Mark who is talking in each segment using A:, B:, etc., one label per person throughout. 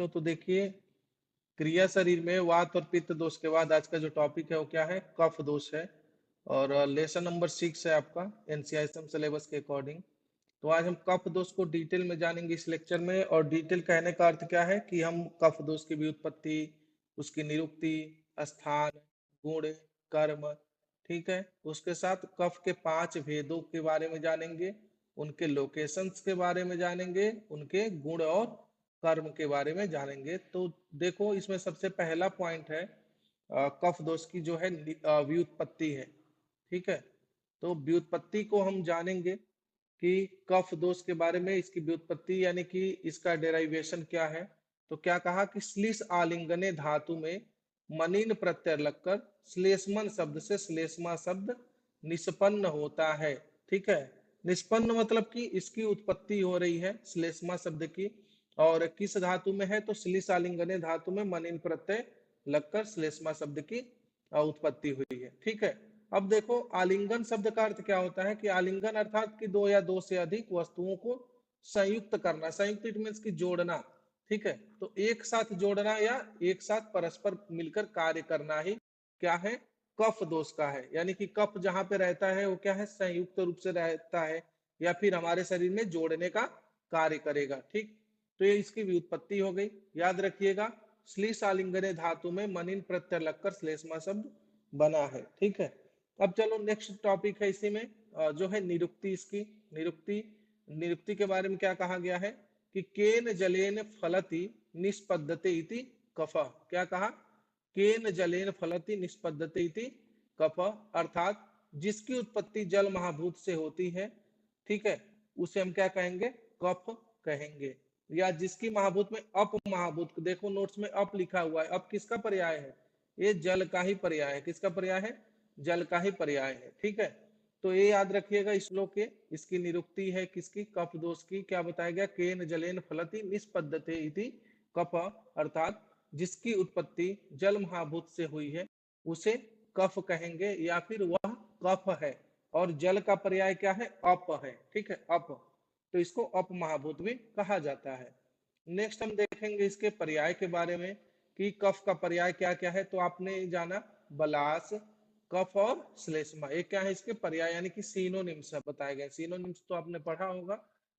A: बच्चों, तो देखिए क्रिया शरीर में वात और पित्त दोष के बाद आज का जो टॉपिक है वो क्या है, कफ दोष है। और लेसन नंबर 6 है आपका एनसीआईएसएम सिलेबस के अकॉर्डिंग। तो आज हम कफ दोष को डिटेल में जानेंगे इस लेक्चर में। और डिटेल कहने का अर्थ क्या है कि हम कफ दोष की व्युत्पत्ति, उसकी निरुक्ति, स्थान, गुण, कर्म, ठीक है, उसके साथ कफ के 5 भेदों के बारे में जानेंगे, उनके लोकेशंस के बारे में जानेंगे, उनके गुण और कर्म के बारे में जानेंगे। तो देखो इसमें सबसे पहला पॉइंट है कफ दोष की जो है व्युत्पत्ति है। ठीक है, तो व्युत्पत्ति को हम जानेंगे कि कफ दोष के बारे में, इसकी व्युत्पत्ति यानी कि इसका डेराइवेशन क्या है। तो क्या कहा कि श्लीष आलिंगने धातु में मनीन प्रत्यय लगकर श्लेष्मन शब्द से श्लेष्मा शब्द निष्पन्न होता है। ठीक है, निष्पन्न मतलब कि इसकी उत्पत्ति हो रही है श्लेष्मा शब्द की। और किस धातु में है, तो श्लीष आलिंगने धातु में मनीन प्रत्यय लगकर श्लेष्मा शब्द की उत्पत्ति हुई है। ठीक है, अब देखो आलिंगन शब्द का अर्थ क्या होता है कि आलिंगन अर्थात कि दो या दो से अधिक वस्तुओं को संयुक्त करना। संयुक्त इट मीन्स की जोड़ना। ठीक है, तो एक साथ जोड़ना या एक साथ परस्पर मिलकर कार्य करना ही क्या है, कफ दोष का है। यानी कि कफ जहां पे रहता है वो क्या है, संयुक्त रूप से रहता है या फिर हमारे शरीर में जोड़ने का कार्य करेगा। ठीक, तो ये इसकी व्युत्पत्ति हो गई। याद रखिएगा श्लीष आलिंगने धातु में मनिन प्रत्यय लगकर श्लेष्मा शब्द बना है। ठीक है, अब चलो नेक्स्ट टॉपिक है इसी में जो है निरुक्ति। इसकी निरुक्ति, निरुक्ति के बारे में क्या कहा गया है कि केन जलेन फलति निष्पद्यते इति कफ। क्या कहा, केन जलेन फलति निष्पद्यते इति कफ, अर्थात जिसकी उत्पत्ति जल महाभूत से होती है, ठीक है, उसे हम क्या कहेंगे, कफ कहेंगे। या जिसकी महाभूत में अप महाभूत, देखो नोट्स में अप लिखा हुआ है, अप किसका पर्याय है, ये जल का ही पर्याय है। किसका पर्याय है, जल का ही पर्याय है। ठीक है, तो ये याद रखिएगा इस श्लोक के। इसकी निरुक्ति है किसकी, कफ दोष की। क्या बताया गया, केन जलेन फलति निष्पद्यते इति कफ, अर्थात जिसकी उत्पत्ति जल महाभूत से हुई है उसे कफ कहेंगे या फिर वह कफ है। और जल का पर्याय क्या है, अप है। ठीक है, अप, तो इसको अप महाभूत भी कहा जाता है। नेक्स्ट हम देखेंगे इसके पर्याय के बारे में कि कफ का पर्याय क्या क्या है। तो आपने जाना बलास, कफ और श्लेष्मा, एक क्या है इसके पर्याय यानी कि सिनोनिम्स बताए गए। सिनोनिम्स तो आपने पढ़ा होगा,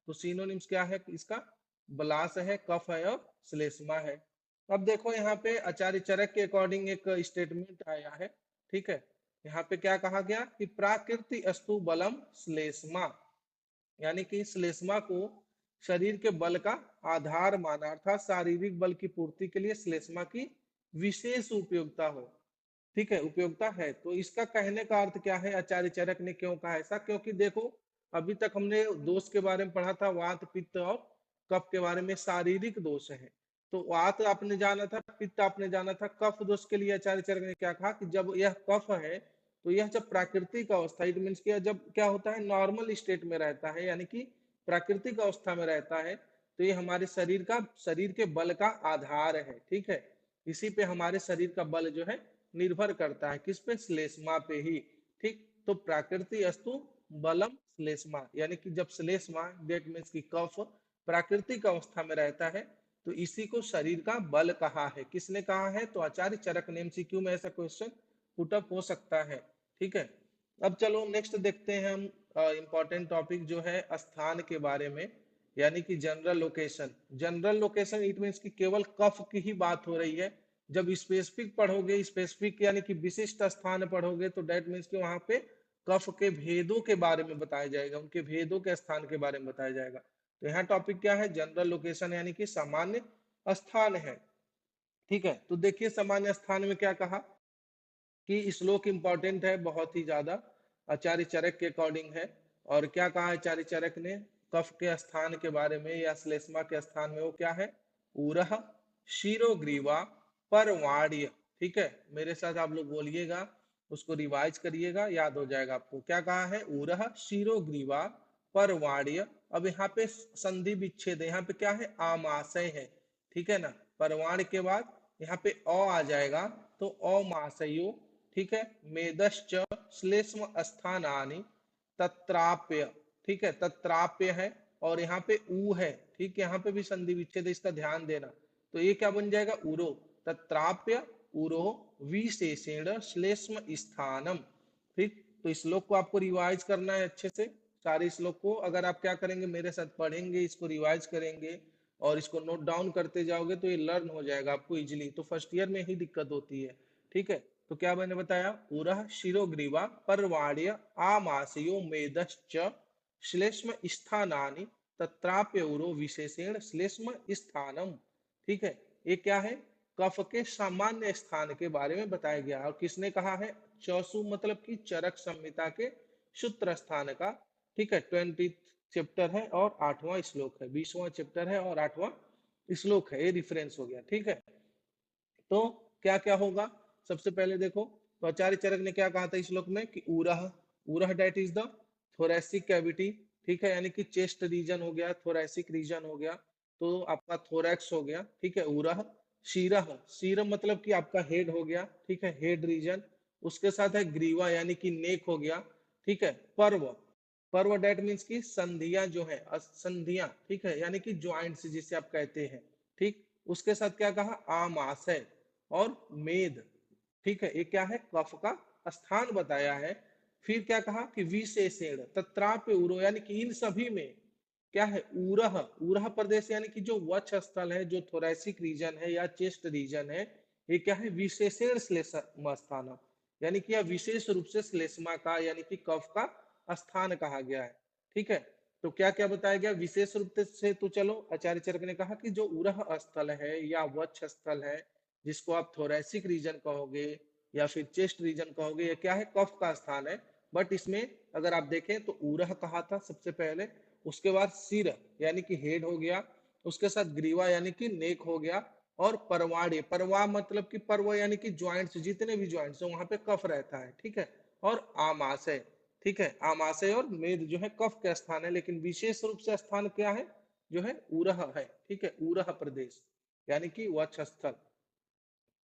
A: तो सिनोनिम्स क्या है इसका, बलास है, कफ है और श्लेष्मा है। अब देखो यहाँ पे आचार्य चरक के अकॉर्डिंग एक स्टेटमेंट आया है। ठीक है, यहाँ पे क्या कहा गया कि प्राकृति अस्तु बलम श्लेष्मा, यानी कि श्लेष्मा को शरीर के बल का आधार माना, अर्थात शारीरिक बल की पूर्ति के लिए श्लेष्मा की विशेष उपयोगिता हो। ठीक है, उपयोगिता है। तो इसका कहने का अर्थ क्या है, आचार्य चरक ने क्यों कहा ऐसा, क्योंकि देखो अभी तक हमने दोष के बारे में पढ़ा था, वात पित्त और कफ के बारे में शारीरिक दोष है। तो वात आपने जाना था, पित्त आपने जाना था, कफ दोष के लिए आचार्य चरक ने क्या कहा कि जब यह कफ है तो यह जब प्राकृतिक अवस्था, इट मीन्स कि जब क्या होता है, नॉर्मल स्टेट में रहता है, यानी कि प्राकृतिक अवस्था में रहता है, तो ये हमारे शरीर के बल का आधार है। ठीक है, इसी पे हमारे शरीर का बल जो है निर्भर करता है, किस पे, श्लेष्मा पे ही। ठीक, तो प्राकृतिक अस्तु बलम श्लेष्मा, यानी कि जब श्लेष्मा डेट मीन्स की कफ प्राकृतिक अवस्था में रहता है तो इसी को शरीर का बल कहा है। किसने कहा है, तो आचार्य चरक ने। एमसीक्यू में ऐसा क्वेश्चन पुटअप हो सकता है। ठीक है, अब चलो नेक्स्ट देखते हैं हम इंपॉर्टेंट टॉपिक जो है स्थान के बारे में, यानी कि general location. General location it means कि केवल कफ की ही बात हो रही है। जब स्पेसिफिक पढ़ोगे, स्पेसिफिक यानी कि विशिष्ट स्थान पढ़ोगे, तो डेट मीन्स कि वहां पे कफ के भेदों के बारे में बताया जाएगा, उनके भेदों के स्थान के बारे में बताया जाएगा। तो यहाँ टॉपिक क्या है, जनरल लोकेशन यानी कि सामान्य स्थान है। ठीक है, तो देखिए सामान्य स्थान में क्या कहा कि श्लोक इंपॉर्टेंट है बहुत ही ज्यादा, आचार्य चरक के अकॉर्डिंग है। और क्या कहा आचार्य चरक ने, कफ के स्थान के बारे में या श्लेष्मा के स्थान में, वो क्या है, उरह शिरोग्रीवा परवाड्य। ठीक है, मेरे साथ आप लोग बोलिएगा, उसको रिवाइज करिएगा, याद हो जाएगा आपको। क्या कहा है, उरह शिरोग्रीवा परवाड्य। अब यहाँ पे संधि विच्छेद है, यहाँ पे क्या है, आमाशय है। ठीक है ना, परवाण के बाद यहाँ पे अ आ जाएगा, तो अमाशयो। ठीक है, मेदश्च श्लेष्म स्थानानि तत्राप्य। ठीक है, तत्राप्य है, और यहाँ पे ऊ है। ठीक है, यहाँ पे भी संधि विच्छेद, इसका ध्यान देना। तो ये क्या बन जाएगा, उरो। तत्राप्य उरो विशेषण श्लेष्म स्थानम। ठीक, तो श्लोक को आपको रिवाइज करना है अच्छे से, सारे श्लोक को अगर आप क्या करेंगे, मेरे साथ पढ़ेंगे, इसको रिवाइज करेंगे और इसको नोट डाउन करते जाओगे तो ये लर्न हो जाएगा आपको इजीली। तो फर्स्ट ईयर में ही दिक्कत होती है, ठीक है। तो क्या मैंने बताया, उरह शिरोग्रीवा परवाड्य आमाशयो मेदश्च श्लेष्म स्थानानि तत्राप्य उरो विशेषण श्लेष्म स्थानम। ठीक है, ये क्या है, कफ के सामान्य स्थान के बारे में बताया गया। और किसने कहा है, चौसु मतलब कि चरक संहिता के सूत्र स्थान का। ठीक है, 20 चैप्टर है और 8वां श्लोक है, 20वां चैप्टर है और 8वां श्लोक है, ये रिफरेंस हो गया। ठीक है, तो क्या क्या होगा, सबसे पहले देखो, तो आचार्य चरक ने क्या कहा था इस श्लोक में कि उरह, उरह that is the thoracic cavity. ठीक है, यानी कि चेस्ट रीजन हो गया, थोरेसिक रीजन हो गया, तो आपका थोरैक्स हो गया। ठीक है, उरह। शीरह, शीरह मतलब कि आपका हेड हो गया। ठीक है, हेड रीजन। उसके साथ है ग्रीवा यानी कि नेक हो गया। ठीक है, पर्व, पर्व डेट मीन्स की संधियां जो है, संधियां, ठीक है, यानी कि ज्वाइंट्स जिसे आप कहते हैं। ठीक, उसके साथ क्या कहा, आमाशय और मेद। ठीक है, ये क्या है, कफ का स्थान बताया है। फिर क्या कहा कि विशेषण तत्राप्य उरो, यानी कि इन सभी में क्या है, उरह, उरह प्रदेश यानी कि जो वक्ष स्थल है, जो थोरेसिक रीजन है या चेस्ट रीजन है, ये क्या है, विशेषण श्लेष्म स्थान, यानी कि यह विशेष रूप से श्लेष्मा का यानी कि कफ का स्थान कहा गया है। ठीक है, तो क्या क्या बताया गया विशेष रूप से, तो चलो आचार्य चरक ने कहा कि जो उरह स्थल है या वक्ष स्थल है, जिसको आप थोरेसिक रीजन कहोगे या फिर चेस्ट रीजन कहोगे, ये क्या है, कफ का स्थान है। बट इसमें अगर आप देखें तो उरह कहा था सबसे पहले, उसके बाद सिर यानी कि हेड हो गया, उसके साथ ग्रीवा यानी कि नेक हो गया, और परवाड़े, परवा मतलब कि पर्व यानी कि ज्वाइंट्स, जितने भी ज्वाइंट्स है वहां पे कफ रहता है। ठीक है, और आमाशय। ठीक है, आमाशय और मेद जो है कफ के स्थान है, लेकिन विशेष रूप से स्थान क्या है, जो है उरह है। ठीक है, उरह प्रदेश यानी कि वक्ष स्थल।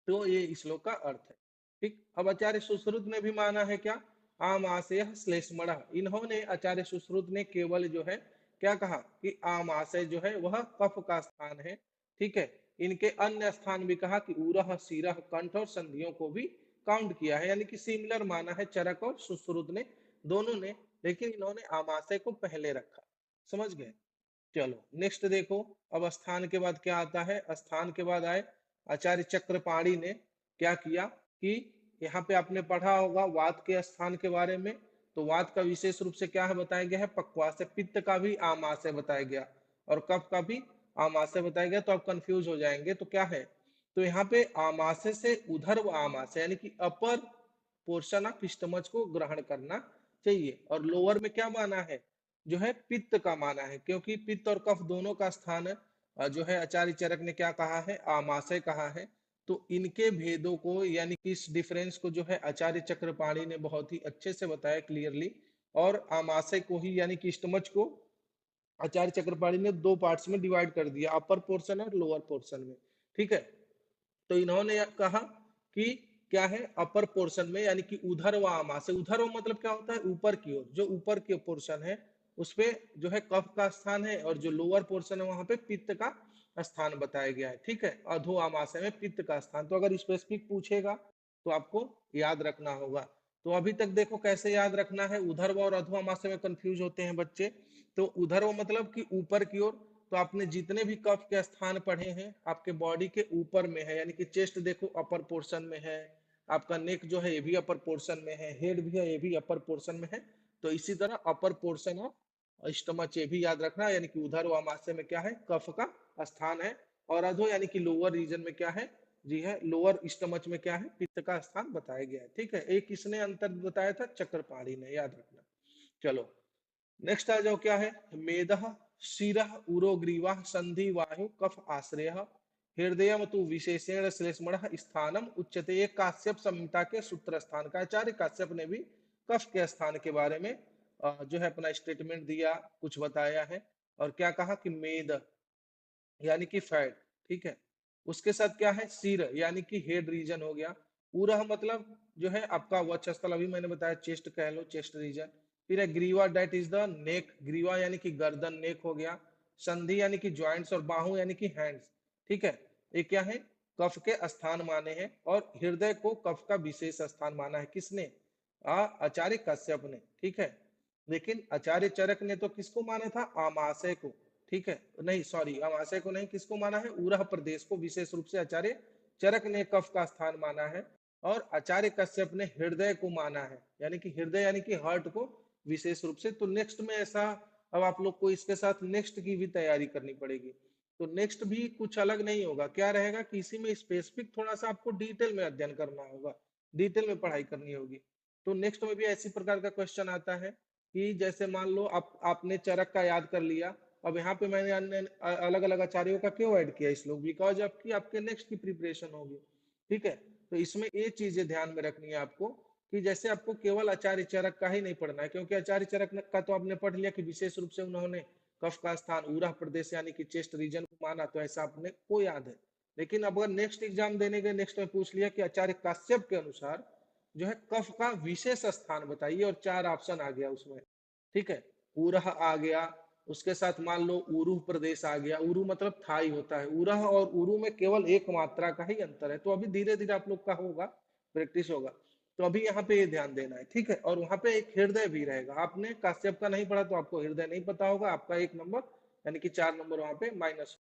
A: तो ये श्लोक का अर्थ है। ठीक, अब आचार्य सुश्रुत ने भी माना है क्या, आमाशय श्लेष्मण। इन्होंने, आचार्य सुश्रुत ने केवल जो है क्या कहा कि आमाशय जो है वह कफ का स्थान है। ठीक है, इनके अन्य स्थान भी कहा कि उरह, सिरह, कंठ और संधियों को भी काउंट किया है, यानी कि सिमिलर माना है चरक और सुश्रुत ने, दोनों ने, लेकिन इन्होंने आमाशय को पहले रखा। समझ गए। चलो नेक्स्ट देखो, अब स्थान के बाद क्या आता है, स्थान के बाद आए आचार्य चक्रपाणी ने क्या किया कि यहाँ पे आपने पढ़ा होगा वात के स्थान के बारे में। तो वात का विशेष रूप से क्या है बताया गया है, पक्वाशय। पित्त का भी आमाशय बताया गया और कफ का भी आमाशय बताया गया, तो आप कंफ्यूज हो जाएंगे। तो क्या है, तो यहाँ पे आमाशय से उधर वो आमाशय यानी कि अपर पोर्शन ऑफ स्टमच को ग्रहण करना चाहिए, और लोअर में क्या माना है, जो है पित्त का माना है, क्योंकि पित्त और कफ दोनों का स्थान जो है आचार्य चरक ने क्या कहा है, आमाशय कहा है। तो इनके भेदों को यानी कि इस डिफरेंस को जो है आचार्य चक्रपाणी ने बहुत ही अच्छे से बताया क्लियरली। और आमाशय को ही यानी कि स्टमच को आचार्य चक्रपाणी ने दो पार्ट्स में डिवाइड कर दिया, अपर पोर्शन और लोअर पोर्शन में। ठीक है, तो इन्होंने कहा कि क्या है, अपर पोर्शन में यानी कि उधर व आमाशय, उधर व मतलब क्या होता है, ऊपर की ओर, जो ऊपर की पोर्शन है उसपे जो है कफ का स्थान है, और जो लोअर पोर्शन है वहां पे पित्त का स्थान बताया गया है। ठीक है, अधो आमाशय में पित्त का स्थान। तो अगर स्पेसिफिक पूछेगा तो आपको याद रखना होगा। तो अभी तक देखो कैसे याद रखना है, उधर्व और अधो आमाशय में कंफ्यूज होते हैं बच्चे। तो उधर्व मतलब कि ऊपर की ओर, तो आपने जितने भी कफ के स्थान पढ़े हैं आपके बॉडी के ऊपर में है, यानी कि चेस्ट देखो अपर पोर्शन में है, आपका नेक जो है ये भी अपर पोर्शन में है, हेड भी है ये भी अपर पोर्शन में है। तो इसी तरह अपर पोर्शन ऑफ स्टमच ये भी याद रखना, यानी कि उधर वामाशय में क्या है, कफ का स्थान है। और अधो यानी कि लोअर रीजन में क्या है, जी है, लोअर स्टमच में क्या है, पित्त का स्थान बताया गया है। ठीक है, एक किसने अंतर बताया था, चक्रपाणी ने, याद रखना। चलो नेक्स्ट आ जाओ, क्या है, मेदः शिरः उरोग्रीवा संधि वायु कफ आश्रय हृदय तु विशेषण श्लेष्मण स्थानम उच्यते। एक काश्यप संहिता के सूत्र स्थान का, आचार्य काश्यप ने भी कफ के स्थान के बारे में जो है अपना स्टेटमेंट दिया, कुछ बताया है। और क्या कहा कि मेद यानी कि फैट। ठीक है, उसके साथ क्या है, सिर यानी कि हेड रीजन हो गया। पूरा मतलब जो है आपका वक्षस्थल, अभी मैंने बताया चेस्ट कह लो, चेस्ट रीजन। फिर है ग्रीवा, डेट इज द नेक, ग्रीवा यानी कि गर्दन, नेक हो गया। संधि यानी कि ज्वाइंट्स, और बाहु यानी कि हैंड्स। ठीक है, ये क्या है, कफ के स्थान माने हैं, और हृदय को कफ का विशेष स्थान माना है। किसने? आचार्य कश्यप ने, ठीक है। लेकिन आचार्य चरक ने तो किसको माना था? आमाशय को, ठीक है, नहीं सॉरी, आमाशय को नहीं, किसको माना है? उरह प्रदेश को विशेष रूप से आचार्य चरक ने कफ का स्थान माना है, और आचार्य कश्यप ने हृदय को माना है, यानी कि हृदय यानी कि हार्ट को विशेष रूप से। तो नेक्स्ट में ऐसा, अब आप लोग को इसके साथ नेक्स्ट की भी तैयारी करनी पड़ेगी। तो नेक्स्ट भी कुछ अलग नहीं होगा, क्या रहेगा कि इसी में स्पेसिफिक थोड़ा सा आपको डिटेल में अध्ययन करना होगा, डिटेल में पढ़ाई करनी होगी। तो नेक्स्ट में भी ऐसी प्रकार का क्वेश्चन आता है कि जैसे मान लो आपने चरक का याद कर लिया, अब यहाँ पे मैंने अन्य अलग अलग आचार्यों का क्यों ऐड किया इस लोग, बिकॉज आपकी आपके नेक्स्ट की प्रिपरेशन होगी, ठीक है। तो इसमें ये चीजें ध्यान में रखनी है आपको कि जैसे आपको केवल आचार्य चरक का ही नहीं पढ़ना है, क्योंकि आचार्य चरक का तो आपने पढ़ लिया कि विशेष रूप से उन्होंने कफ का स्थान उरह प्रदेश यानी कि चेस्ट रीजन को माना, तो ऐसा आपने को याद है। लेकिन अब अगर नेक्स्ट एग्जाम देने गए, नेक्स्ट में पूछ लिया कि आचार्य काश्यप के अनुसार जो है कफ का विशेष स्थान बताइए, और 4 ऑप्शन आ गया उसमें, ठीक है। उरह आ गया, उसके साथ मान लो उरुह प्रदेश आ गया, उरु मतलब थाई होता है, उरह और उरु में केवल एक मात्रा का ही अंतर है। तो अभी धीरे धीरे आप लोग का होगा, प्रैक्टिस होगा। तो अभी यहाँ पे ये ध्यान देना है, ठीक है। और वहां पे एक हृदय भी रहेगा, आपने काश्यप का नहीं पढ़ा तो आपको हृदय नहीं पता होगा, आपका 1 नंबर यानी कि 4 नंबर वहां पे माइनस,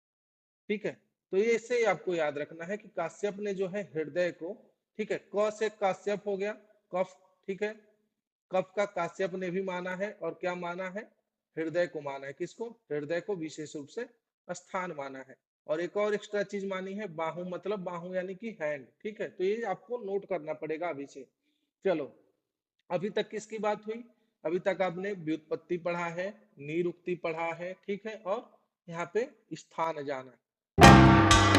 A: ठीक है। तो ये इससे ही आपको याद रखना है कि काश्यप ने जो है हृदय को, ठीक है, क से काश्यप हो गया, कफ, ठीक है, कफ का काश्यप ने भी माना है, और क्या माना है? हृदय को माना है। किसको? हृदय को विशेष रूप से स्थान माना है। और एक और एक्स्ट्रा चीज मानी है, बाहु, मतलब बाहु यानी कि हैंड, ठीक है। तो ये आपको नोट करना पड़ेगा अभी से। चलो, अभी तक किसकी बात हुई? अभी तक आपने व्युत्पत्ति पढ़ा है, निरुक्ति पढ़ा है, ठीक है, और यहाँ पे स्थान जाना है।